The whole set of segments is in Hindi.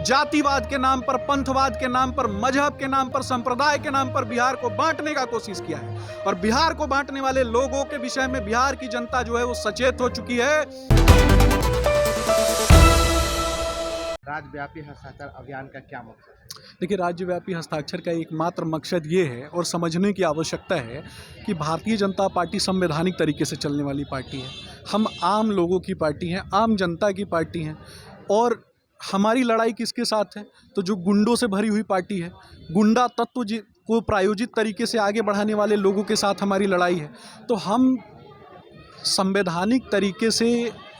जातिवाद के नाम पर, पंथवाद के नाम पर, मजहब के नाम पर, संप्रदाय के नाम पर बिहार को बांटने का कोशिश किया है। और बिहार को बांटने वाले लोगों के विषय में बिहार की जनता जो है वो सचेत हो चुकी है। राज्यव्यापी हस्ताक्षर अभियान का क्या मकसद है? देखिए, राज्यव्यापी हस्ताक्षर का एकमात्र मकसद ये है और समझने की आवश्यकता है कि भारतीय जनता पार्टी संवैधानिक तरीके से चलने वाली पार्टी है। हम आम लोगों की पार्टी हैं, आम जनता की पार्टी हैं। और हमारी लड़ाई किसके साथ है? तो जो गुंडों से भरी हुई पार्टी है, गुंडा तत्व को प्रायोजित तरीके से आगे बढ़ाने वाले लोगों के साथ हमारी लड़ाई है। तो हम संवैधानिक तरीके से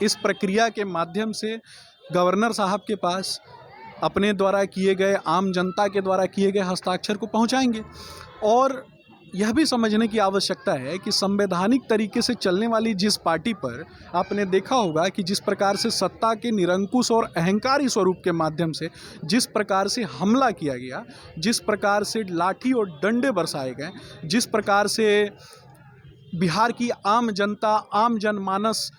इस प्रक्रिया के माध्यम से गवर्नर साहब के पास अपने द्वारा किए गए, आम जनता के द्वारा किए गए हस्ताक्षर को पहुंचाएंगे। और यह भी समझने की आवश्यकता है कि संवैधानिक तरीके से चलने वाली जिस पार्टी पर आपने देखा होगा कि जिस प्रकार से सत्ता के निरंकुश और अहंकारी स्वरूप के माध्यम से जिस प्रकार से हमला किया गया, जिस प्रकार से लाठी और डंडे बरसाए गए, जिस प्रकार से बिहार की आम जनता, आम जनमानस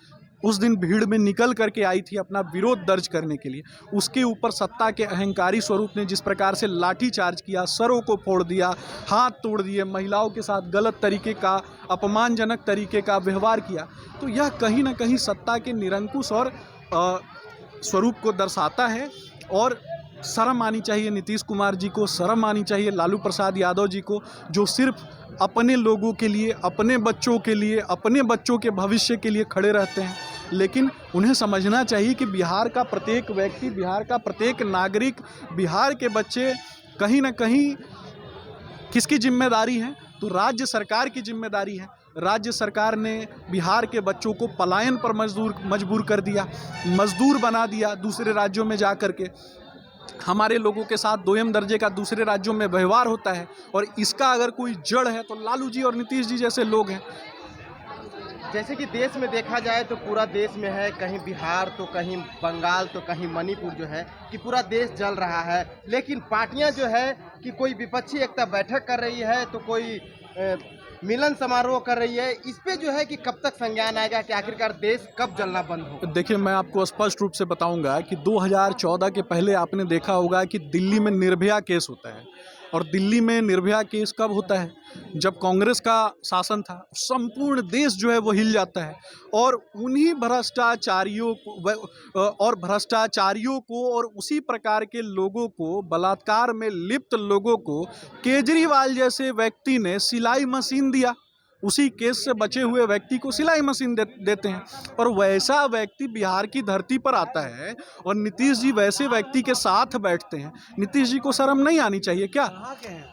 उस दिन भीड़ में निकल करके आई थी अपना विरोध दर्ज करने के लिए, उसके ऊपर सत्ता के अहंकारी स्वरूप ने जिस प्रकार से लाठी चार्ज किया, सरों को फोड़ दिया, हाथ तोड़ दिए, महिलाओं के साथ गलत तरीके का, अपमानजनक तरीके का व्यवहार किया, तो यह कहीं ना कहीं सत्ता के निरंकुश और स्वरूप को दर्शाता है। और शर्म आनी चाहिए नीतीश कुमार जी को, शर्म आनी चाहिए लालू प्रसाद यादव जी को, जो सिर्फ अपने लोगों के लिए, अपने बच्चों के लिए, अपने बच्चों के भविष्य के लिए खड़े रहते हैं। लेकिन उन्हें समझना चाहिए कि बिहार का प्रत्येक व्यक्ति, बिहार का प्रत्येक नागरिक, बिहार के बच्चे कहीं ना कहीं किसकी जिम्मेदारी है? तो राज्य सरकार की जिम्मेदारी है। राज्य सरकार ने बिहार के बच्चों को पलायन पर मजबूर कर दिया, मजदूर बना दिया दूसरे राज्यों में जा कर के। हमारे लोगों के साथ दोयम दर्जे का दूसरे राज्यों में व्यवहार होता है। और इसका अगर कोई जड़ है तो लालू जी और नीतीश जी जैसे लोग हैं। जैसे कि देश में देखा जाए तो पूरा देश में है, कहीं बिहार तो कहीं बंगाल तो कहीं मणिपुर, जो है कि पूरा देश जल रहा है। लेकिन पार्टियां जो है कि कोई विपक्षी एकता बैठक कर रही है तो कोई मिलन समारोह कर रही है। इस पे जो है कि कब तक संज्ञान आएगा कि आखिरकार देश कब जलना बंद होगा? देखिए, मैं आपको स्पष्ट रूप से बताऊंगा कि 2014 के पहले आपने देखा होगा कि दिल्ली में निर्भया केस होता है। और दिल्ली में निर्भया केस कब होता है? जब कांग्रेस का शासन था। संपूर्ण देश जो है वो हिल जाता है। और उन्हीं भ्रष्टाचारियों को और उसी प्रकार के लोगों को, बलात्कार में लिप्त लोगों को केजरीवाल जैसे व्यक्ति ने सिलाई मशीन दिया। उसी केस से बचे हुए व्यक्ति को सिलाई मशीन देते हैं। और वैसा व्यक्ति बिहार की धरती पर आता है और नीतीश जी वैसे व्यक्ति के साथ बैठते हैं। नीतीश जी को शर्म नहीं आनी चाहिए क्या?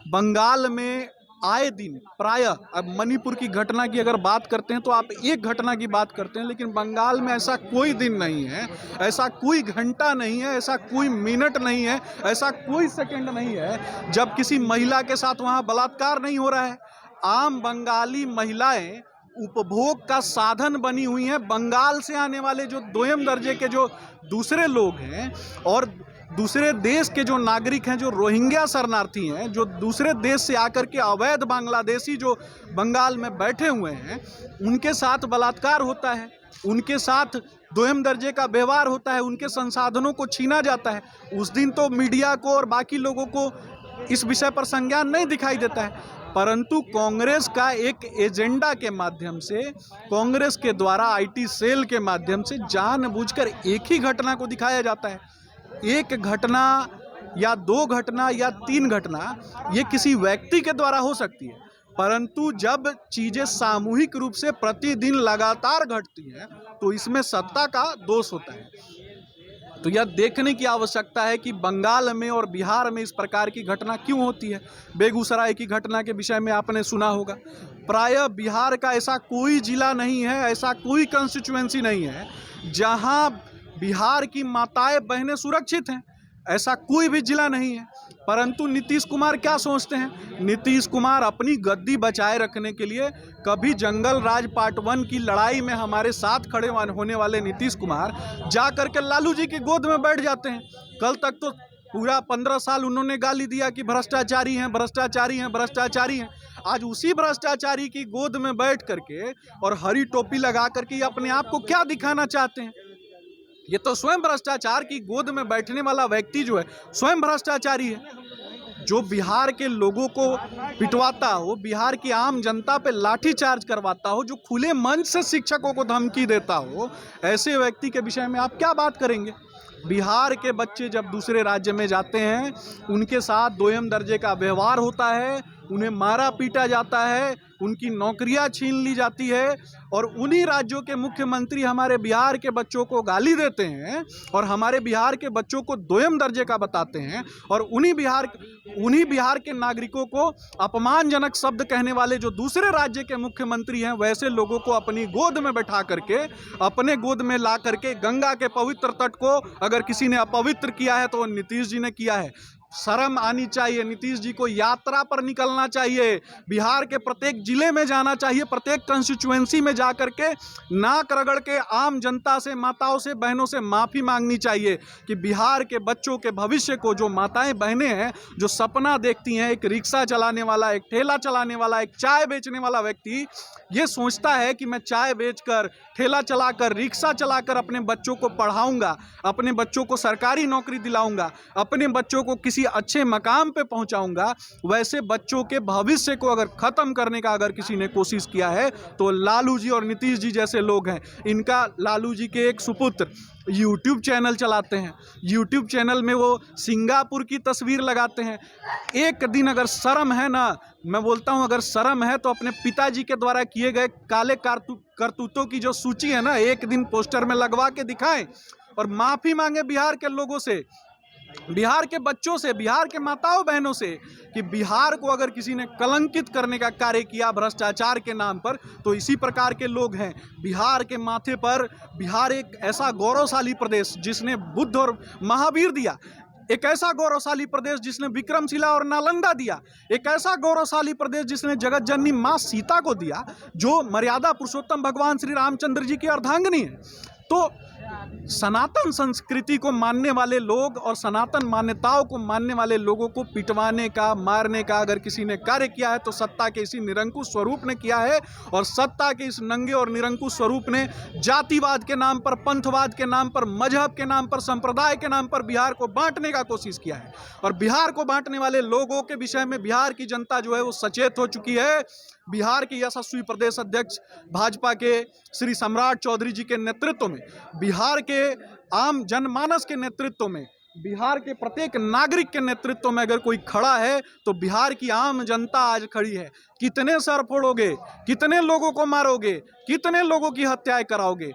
बंगाल में आए दिन प्रायः, अब मणिपुर की घटना की अगर बात करते हैं तो आप एक घटना की बात करते हैं, लेकिन बंगाल में ऐसा कोई दिन नहीं है, ऐसा कोई घंटा नहीं है, ऐसा कोई मिनट नहीं है, ऐसा कोई सेकंड नहीं है जब किसी महिला के साथ वहाँ बलात्कार नहीं हो रहा है। आम बंगाली महिलाएं उपभोग का साधन बनी हुई हैं। बंगाल से आने वाले जो दोयम दर्जे के जो दूसरे लोग हैं और दूसरे देश के जो नागरिक हैं, जो रोहिंग्या शरणार्थी हैं, जो दूसरे देश से आकर के अवैध बांग्लादेशी जो बंगाल में बैठे हुए हैं, उनके साथ बलात्कार होता है, उनके साथ दोयम दर्जे का व्यवहार होता है, उनके संसाधनों को छीना जाता है। उस दिन तो मीडिया को और बाकी लोगों को इस विषय पर संज्ञान नहीं दिखाई देता है। परंतु कांग्रेस का एक एजेंडा के माध्यम से, कांग्रेस के द्वारा आईटी सेल के माध्यम से जानबूझकर एक ही घटना को दिखाया जाता है। एक घटना या दो घटना या तीन घटना ये किसी व्यक्ति के द्वारा हो सकती है, परंतु जब चीजें सामूहिक रूप से प्रतिदिन लगातार घटती हैं तो इसमें सत्ता का दोष होता है। तो यह देखने की आवश्यकता है कि बंगाल में और बिहार में इस प्रकार की घटना क्यों होती है। बेगूसराय की घटना के विषय में आपने सुना होगा। प्रायः बिहार का ऐसा कोई जिला नहीं है, ऐसा कोई कंस्टिट्यूएंसी नहीं है जहां बिहार की माताएं बहनें सुरक्षित हैं। ऐसा कोई भी जिला नहीं है। परंतु नीतीश कुमार क्या सोचते हैं? नीतीश कुमार अपनी गद्दी बचाए रखने के लिए कभी जंगल राज पार्ट 1 की लड़ाई में हमारे साथ खड़े होने वाले नीतीश कुमार जा करके लालू जी की गोद में बैठ जाते हैं। कल तक तो पूरा 15 साल उन्होंने गाली दिया कि भ्रष्टाचारी हैं, भ्रष्टाचारी हैं, भ्रष्टाचारी हैं। आज उसी भ्रष्टाचारी की गोद में बैठ करके और हरी टोपी लगा करके अपने आप को क्या दिखाना चाहते हैं? ये तो स्वयं भ्रष्टाचार की गोद में बैठने वाला व्यक्ति जो है स्वयं भ्रष्टाचारी है। जो बिहार के लोगों को पिटवाता हो, बिहार की आम जनता पे लाठीचार्ज करवाता हो, जो खुले मंच से शिक्षकों को धमकी देता हो, ऐसे व्यक्ति के विषय में आप क्या बात करेंगे। बिहार के बच्चे जब दूसरे राज्य में जाते हैं, उनके साथ दोयम दर्जे का व्यवहार होता है, उन्हें मारा पीटा जाता है, उनकी नौकरियां छीन ली जाती है, और उन्हीं राज्यों के मुख्यमंत्री हमारे बिहार के बच्चों को गाली देते हैं और हमारे बिहार के बच्चों को दोयम दर्जे का बताते हैं, और उन्हीं बिहार के नागरिकों को अपमानजनक शब्द कहने वाले जो दूसरे राज्य के मुख्यमंत्री हैं, वैसे लोगों को अपनी गोद में बैठा करके, अपने गोद में ला करके गंगा के पवित्र तट को अगर किसी ने अपवित्र किया है तो वो नीतीश जी ने किया है। शर्म आनी चाहिए। नीतीश जी को यात्रा पर निकलना चाहिए, बिहार के प्रत्येक जिले में जाना चाहिए, प्रत्येक कंस्टिट्यूएंसी में जा करके नाक रगड़ के आम जनता से, माताओं से, बहनों से माफ़ी मांगनी चाहिए कि बिहार के बच्चों के भविष्य को जो माताएं बहनें हैं, जो सपना देखती हैं, एक रिक्शा चलाने वाला, एक ठेला चलाने वाला, एक चाय बेचने वाला व्यक्ति ये सोचता है कि मैं चाय बेचकर, ठेला चलाकर, रिक्शा चलाकर अपने बच्चों को पढ़ाऊंगा, अपने बच्चों को सरकारी नौकरी दिलाऊंगा, अपने बच्चों को किसी अच्छे मकाम पे पहुंचाऊंगा, वैसे बच्चों के भविष्य को अगर ख़त्म करने का अगर किसी ने कोशिश किया है तो लालू जी और नीतीश जी जैसे लोग हैं। इनका, लालू जी के एक सुपुत्र यूट्यूब चैनल चलाते हैं, यूट्यूब चैनल में वो सिंगापुर की तस्वीर लगाते हैं। एक दिन अगर शर्म है ना, मैं बोलता हूँ अगर शर्म है तो अपने पिताजी के द्वारा किए गए काले करतूतों की जो सूची है ना, एक दिन पोस्टर में लगवा के दिखाएं और माफ़ी मांगे बिहार के लोगों से, बिहार के बच्चों से, बिहार के माताओं बहनों से कि बिहार को अगर किसी ने कलंकित करने का कार्य किया भ्रष्टाचार के नाम पर तो इसी प्रकार के लोग हैं। बिहार के माथे पर, बिहार एक ऐसा गौरवशाली प्रदेश जिसने बुद्ध और महावीर दिया, एक ऐसा गौरवशाली प्रदेश जिसने विक्रमशिला और नालंदा दिया, एक ऐसा गौरवशाली प्रदेश जिसने जगत जननी माँ सीता को दिया, जो मर्यादा पुरुषोत्तम भगवान श्री रामचंद्र जी की अर्धांगिनी है। तो सनातन संस्कृति को मानने वाले लोग और सनातन मान्यताओं को मानने वाले लोगों को पिटवाने का, मारने का अगर किसी ने कार्य किया है तो सत्ता के इसी निरंकुश स्वरूप ने किया है, और सत्ता के इस नंगे और निरंकुश स्वरूप ने जातिवाद के नाम पर, पंथवाद के नाम पर, मजहब के नाम पर, संप्रदाय के नाम पर बिहार को बांटने का कोशिश किया है। और बिहार को बांटने वाले लोगों के विषय में बिहार की जनता जो है वो सचेत हो चुकी है। बिहार के यशस्वी प्रदेश अध्यक्ष भाजपा के श्री सम्राट चौधरी जी के नेतृत्व में, बिहार के आम जनमानस के नेतृत्व में, बिहार के प्रत्येक नागरिक के नेतृत्व में अगर कोई खड़ा है तो बिहार की आम जनता आज खड़ी है। कितने सर फोड़ोगे, कितने लोगों को मारोगे, कितने लोगों की हत्याएं कराओगे,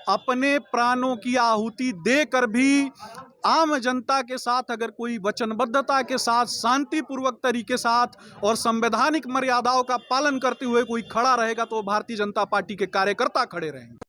अपने प्राणों की आहुति देकर भी आम जनता के साथ अगर कोई वचनबद्धता के साथ, शांतिपूर्वक तरीके साथ और संवैधानिक मर्यादाओं का पालन करते हुए कोई खड़ा रहेगा तो भारतीय जनता पार्टी के कार्यकर्ता खड़े रहेंगे।